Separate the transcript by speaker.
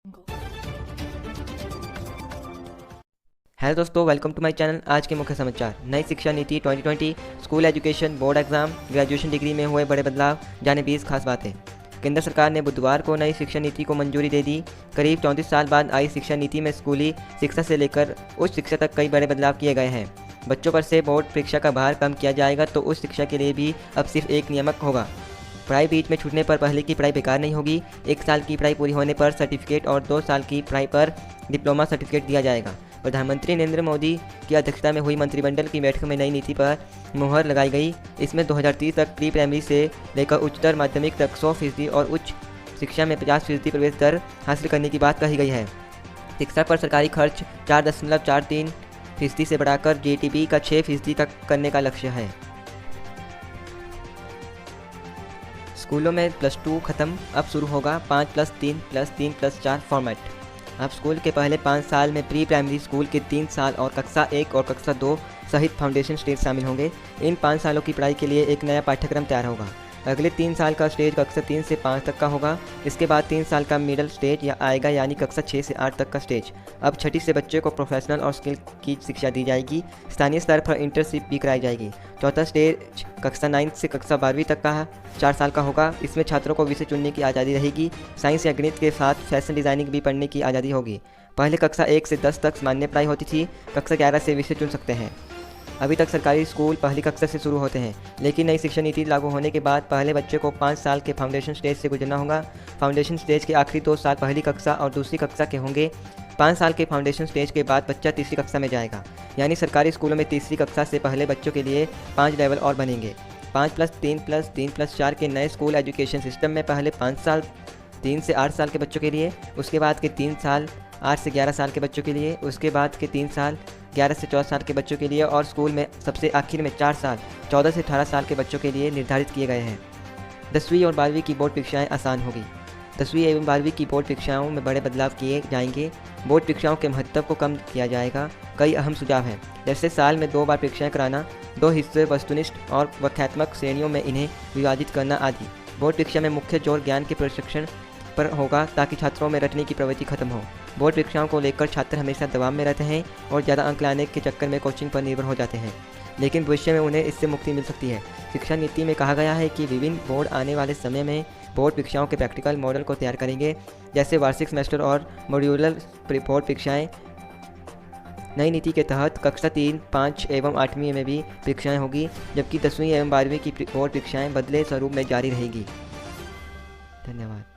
Speaker 1: Hello दोस्तों, welcome to my channel. आज के मुख्य समाचार। नई शिक्षा नीति 2020, school education, board exam, graduation degree में हुए बड़े बदलाव, जाने 20 खास बातें। केंद्र सरकार ने बुधवार को नई शिक्षा नीति को मंजूरी दे दी। करीब 34 साल बाद आई शिक्षा नीति में स्कूली शिक्षा से लेकर उच्च शिक्षा तक कई बड़े बदलाव किए गए हैं। बच्चों पर से बोर्ड परीक्षा का भार कम किया जाएगा तो उच्च शिक्षा के लिए भी अब सिर्फ एक नियामक होगा। पढ़ाई बीच में छूटने पर पहले की पढ़ाई बेकार नहीं होगी। 1 साल की पढ़ाई पूरी होने पर सर्टिफिकेट और 2 साल की पढ़ाई पर डिप्लोमा सर्टिफिकेट दिया जाएगा। प्रधानमंत्री नरेंद्र मोदी की अध्यक्षता में हुई मंत्रिमंडल की बैठक में नई नीति पर मुहर लगाई गई। इसमें 2030 तक प्री प्राइमरी से लेकर उच्चतर माध्यमिक तक 100% और उच्च शिक्षा में 50% प्रवेश दर हासिल करने की बात कही गई है। शिक्षा पर सरकारी खर्च 4.43% से बढ़ाकर जीडीपी का 6% तक करने का लक्ष्य है। स्कूलों में +2 खत्म, अब शुरू होगा 5+3+3+4 फॉर्मेट। अब स्कूल के पहले 5 साल में प्री प्राइमरी स्कूल के 3 साल और कक्षा 1 और कक्षा 2 सहित फाउंडेशन स्टेज शामिल होंगे। इन 5 सालों की पढ़ाई के लिए एक नया पाठ्यक्रम तैयार होगा। अगले 3 साल का स्टेज कक्षा 3 से 5 तक का होगा। इसके बाद 3 साल का मिडिल स्टेज आएगा, यानी कक्षा 6 से 8 तक का स्टेज। अब छठी से बच्चे को प्रोफेशनल और स्किल की शिक्षा दी जाएगी। स्थानीय स्तर पर इंटर्नशिप भी कराई जाएगी। चौथा स्टेज कक्षा 9 से कक्षा 12वीं तक का 4 साल का होगा। इसमें छात्रों को विषय चुनने की आज़ादी रहेगी। साइंस या गणित के साथ फैशन डिज़ाइनिंग भी पढ़ने की आज़ादी होगी। पहले कक्षा 1 से 10 तक सामान्य पढ़ाई होती थी। कक्षा 11 से विषय चुन सकते हैं। अभी तक सरकारी स्कूल पहली कक्षा से शुरू होते हैं, लेकिन नई शिक्षा नीति लागू होने के बाद पहले बच्चे को 5 साल के फाउंडेशन स्टेज से गुजरना होगा। फाउंडेशन स्टेज के आखिरी 2 साल पहली कक्षा और दूसरी कक्षा के होंगे। 5 साल के फाउंडेशन स्टेज के बाद बच्चा तीसरी कक्षा में जाएगा, यानी सरकारी स्कूलों में तीसरी कक्षा से पहले बच्चों के लिए 5 लेवल और बनेंगे। 5+3+3+4 के नए स्कूल एजुकेशन सिस्टम में पहले 5 साल 3 से 8 साल के बच्चों के लिए, उसके बाद के 3 साल 8 से 11 साल के बच्चों के लिए, उसके बाद के 3 साल 11 से 14 साल के बच्चों के लिए और स्कूल में सबसे आखिर में 4 साल 14 से 18 साल के बच्चों के लिए निर्धारित किए गए हैं। 10वीं और 12वीं की बोर्ड परीक्षाएं आसान होगी। 10वीं एवं 12वीं की बोर्ड परीक्षाओं में बड़े बदलाव किए जाएंगे। बोर्ड परीक्षाओं के महत्व को कम किया जाएगा। कई अहम सुझाव हैं, जैसे साल में 2 बार परीक्षाएं कराना, 2 हिस्से वस्तुनिष्ठ और व्याख्यात्मक श्रेणियों में इन्हें विभाजित करना आदि। बोर्ड परीक्षा में मुख्य जोर ज्ञान के प्रशिक्षण पर होगा ताकि छात्रों में रटने की प्रवृत्ति खत्म हो। बोर्ड परीक्षाओं को लेकर छात्र हमेशा दबाव में रहते हैं और ज़्यादा अंक लाने के चक्कर में कोचिंग पर निर्भर हो जाते हैं, लेकिन भविष्य में उन्हें इससे मुक्ति मिल सकती है। शिक्षा नीति में कहा गया है कि विभिन्न बोर्ड आने वाले समय में बोर्ड परीक्षाओं के प्रैक्टिकल मॉडल को तैयार करेंगे, जैसे वार्षिक सेमेस्टर और मॉड्यूलर बोर्ड परीक्षाएँ। नई नीति के तहत कक्षा 3, 5 एवं 8वीं में भी परीक्षाएँ होगी, जबकि 10वीं एवं 12वीं की बोर्ड परीक्षाएँ बदले स्वरूप में जारी रहेगी। धन्यवाद।